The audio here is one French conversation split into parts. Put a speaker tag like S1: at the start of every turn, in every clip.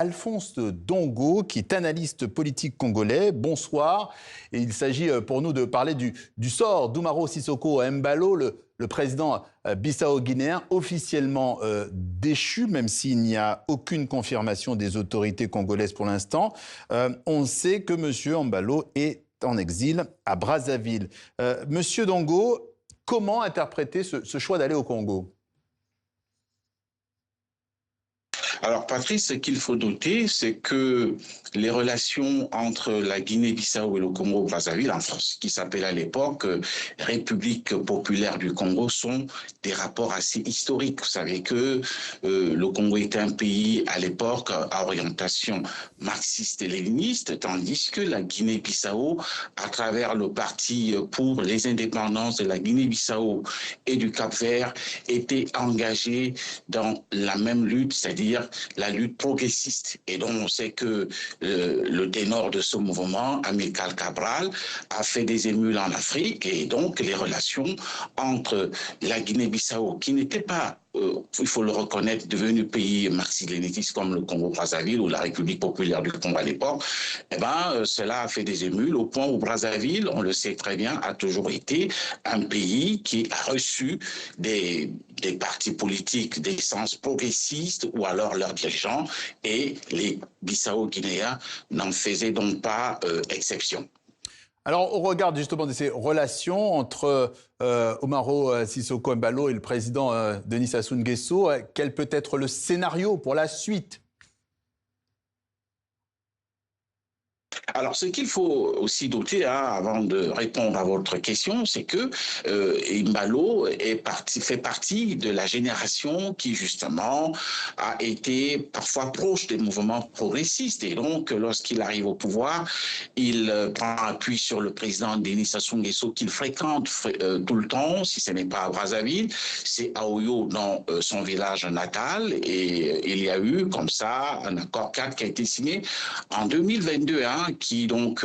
S1: Alphonse Dongo, qui est analyste politique congolais. Bonsoir. Et il s'agit pour nous de parler du sort d'Umaro Sissoco Embalo, le président bissau-guinéen, officiellement déchu, même s'il n'y a aucune confirmation des autorités congolaises pour l'instant. On sait que M. Embalo est en exil à Brazzaville. Monsieur Dongo, comment interpréter ce choix d'aller au Congo ?
S2: Alors Patrice, ce qu'il faut noter, c'est que les relations entre la Guinée-Bissau et le Congo-Brazzaville, en France, qui s'appelait à l'époque République populaire du Congo, sont des rapports assez historiques. Vous savez que le Congo était un pays à l'époque à orientation marxiste et léniniste, tandis que la Guinée-Bissau, à travers le parti pour les indépendances de la Guinée-Bissau et du Cap-Vert, était engagée dans la même lutte, c'est-à-dire la lutte progressiste. Et donc on sait que le ténor de ce mouvement, Amilcar Cabral, a fait des émules en Afrique, et donc les relations entre la Guinée-Bissau, qui n'était pas il faut le reconnaître, devenu pays marxiste-léniniste comme le Congo-Brazzaville ou la République populaire du Congo à l'époque, cela a fait des émules au point où Brazzaville, on le sait très bien, a toujours été un pays qui a reçu des partis politiques d'essence progressiste ou alors leurs dirigeants, et les Bissau-Guinéens n'en faisaient donc pas exception.
S1: Alors, au regard justement de ces relations entre Umaro Sissoco Embalo et le président Denis Sassou Nguesso, quel peut être le scénario pour la suite ?
S2: Alors, ce qu'il faut aussi noter, avant de répondre à votre question, c'est que Embalo fait partie de la génération qui, justement, a été parfois proche des mouvements progressistes. Et donc, lorsqu'il arrive au pouvoir, il prend appui sur le président Denis Sassou Nguesso, qu'il fréquente tout le temps, si ce n'est pas à Brazzaville, c'est à Oyo, dans son village natal. Et il y a eu, comme ça, un accord cadre qui a été signé en 2022, qui donc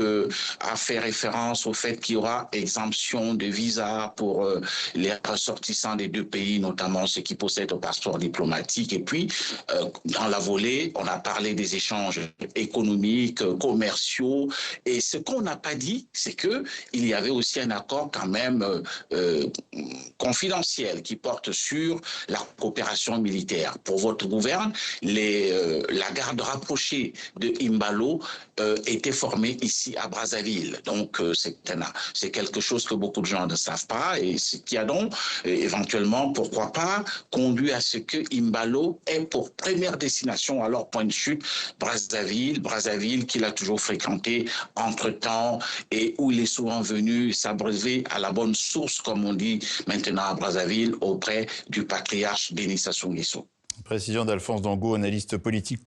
S2: a fait référence au fait qu'il y aura exemption de visa pour les ressortissants des deux pays, notamment ceux qui possèdent un passeport diplomatique. Et puis, dans la volée, on a parlé des échanges économiques, commerciaux. Et ce qu'on n'a pas dit, c'est qu'il y avait aussi un accord quand même confidentiel qui porte sur la coopération militaire. Pour votre gouverne, la garde rapprochée de Embalo était formée ici à Brazzaville. Donc, c'est quelque chose que beaucoup de gens ne savent pas, et ce qui a donc éventuellement, pourquoi pas, conduit à ce que Embalo ait pour première destination, alors point de chute, Brazzaville qu'il a toujours fréquenté entre-temps et où il est souvent venu s'abreuver à la bonne source, comme on dit maintenant à Brazzaville, auprès du patriarche Denis Sassou Nguesso.
S1: Précision d'Alphonse Dongo, analyste politique.